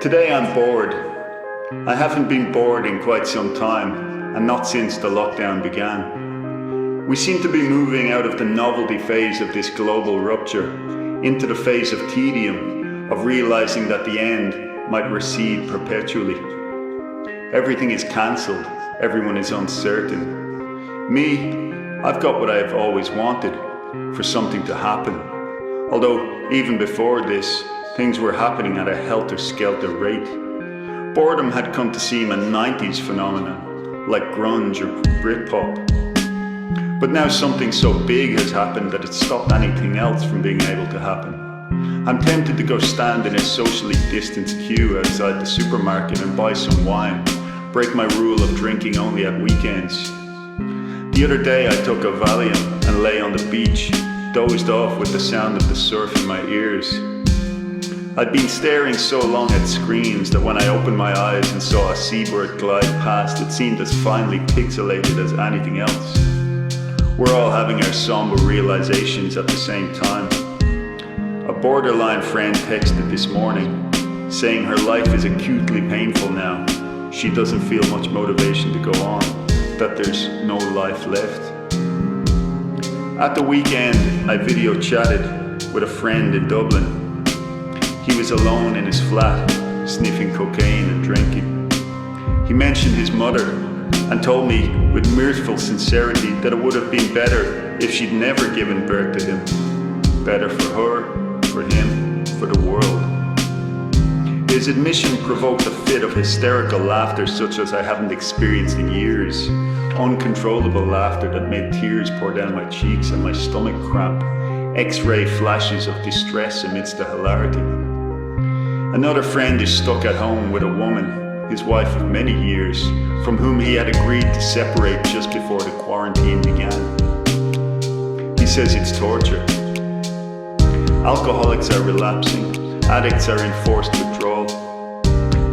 Today I'm bored. I haven't been bored in quite some time, and not since the lockdown began. We seem to be moving out of the novelty phase of this global rupture into the phase of tedium, of realizing that the end might recede perpetually. Everything is cancelled, everyone is uncertain. Me, I've got what I've always wanted, for something to happen. Although, even before this, things were happening at a helter-skelter rate. Boredom had come to seem a 90s phenomenon, like grunge or Britpop. But now something so big has happened that it stopped anything else from being able to happen. I'm tempted to go stand in a socially distanced queue outside the supermarket and buy some wine, break my rule of drinking only at weekends. The other day I took a Valium and lay on the beach, dozed off with the sound of the surf in my ears. I'd been staring so long at screens that when I opened my eyes and saw a seabird glide past, it seemed as finely pixelated as anything else. We're all having our somber realizations at the same time. A borderline friend texted this morning, saying her life is acutely painful now. She doesn't feel much motivation to go on, that there's no life left. At the weekend, I video chatted with a friend in Dublin. He was alone in his flat, sniffing cocaine and drinking. He mentioned his mother and told me with mirthful sincerity that it would have been better if she'd never given birth to him. Better for her, for him, for the world. His admission provoked a fit of hysterical laughter such as I haven't experienced in years. Uncontrollable laughter that made tears pour down my cheeks and my stomach cramp. X-ray flashes of distress amidst the hilarity. Another friend is stuck at home with a woman, his wife of many years, from whom he had agreed to separate just before the quarantine began. He says it's torture. Alcoholics are relapsing, addicts are in forced withdrawal.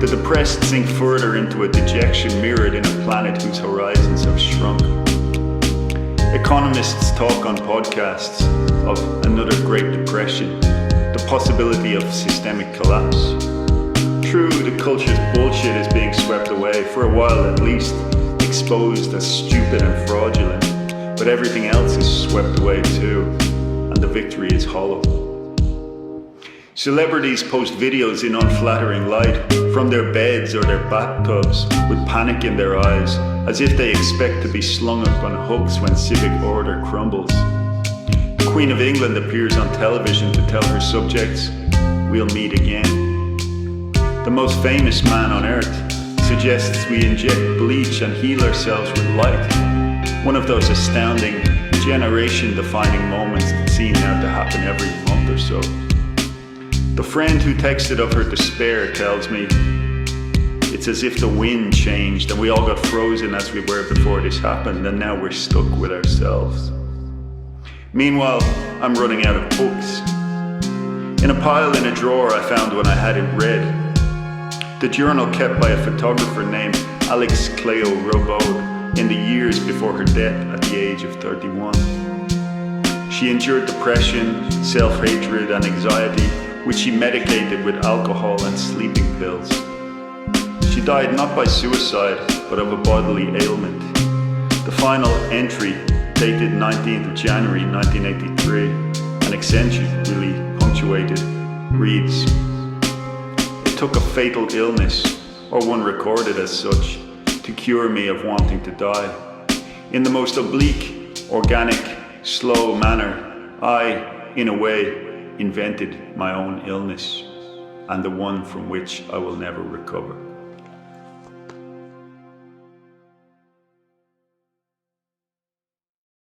The depressed sink further into a dejection mirrored in a planet whose horizons have shrunk. Economists talk on podcasts of another Great Depression, the possibility of systemic collapse. True, the culture's bullshit is being swept away, for a while at least, exposed as stupid and fraudulent, but everything else is swept away too, and the victory is hollow. Celebrities post videos in unflattering light, from their beds or their bathtubs, with panic in their eyes, as if they expect to be slung up on hooks when civic order crumbles. The Queen of England appears on television to tell her subjects, "We'll meet again." The most famous man on earth suggests we inject bleach and heal ourselves with light. One of those astounding, generation-defining moments that seem now to happen every month or so. The friend who texted of her despair tells me, "It's as if the wind changed and we all got frozen as we were before this happened, and now we're stuck with ourselves." Meanwhile, I'm running out of books. In a pile in a drawer I found one I hadn't read. The journal kept by a photographer named Alex Cleo Robaud in the years before her death at the age of 31. She endured depression, self-hatred and anxiety, which she medicated with alcohol and sleeping pills. She died not by suicide, but of a bodily ailment. The final entry, dated 19th of January 1983, and accentually punctuated, reads, "It took a fatal illness, or one recorded as such, to cure me of wanting to die. In the most oblique, organic, slow manner, I, in a way, invented my own illness, and the one from which I will never recover."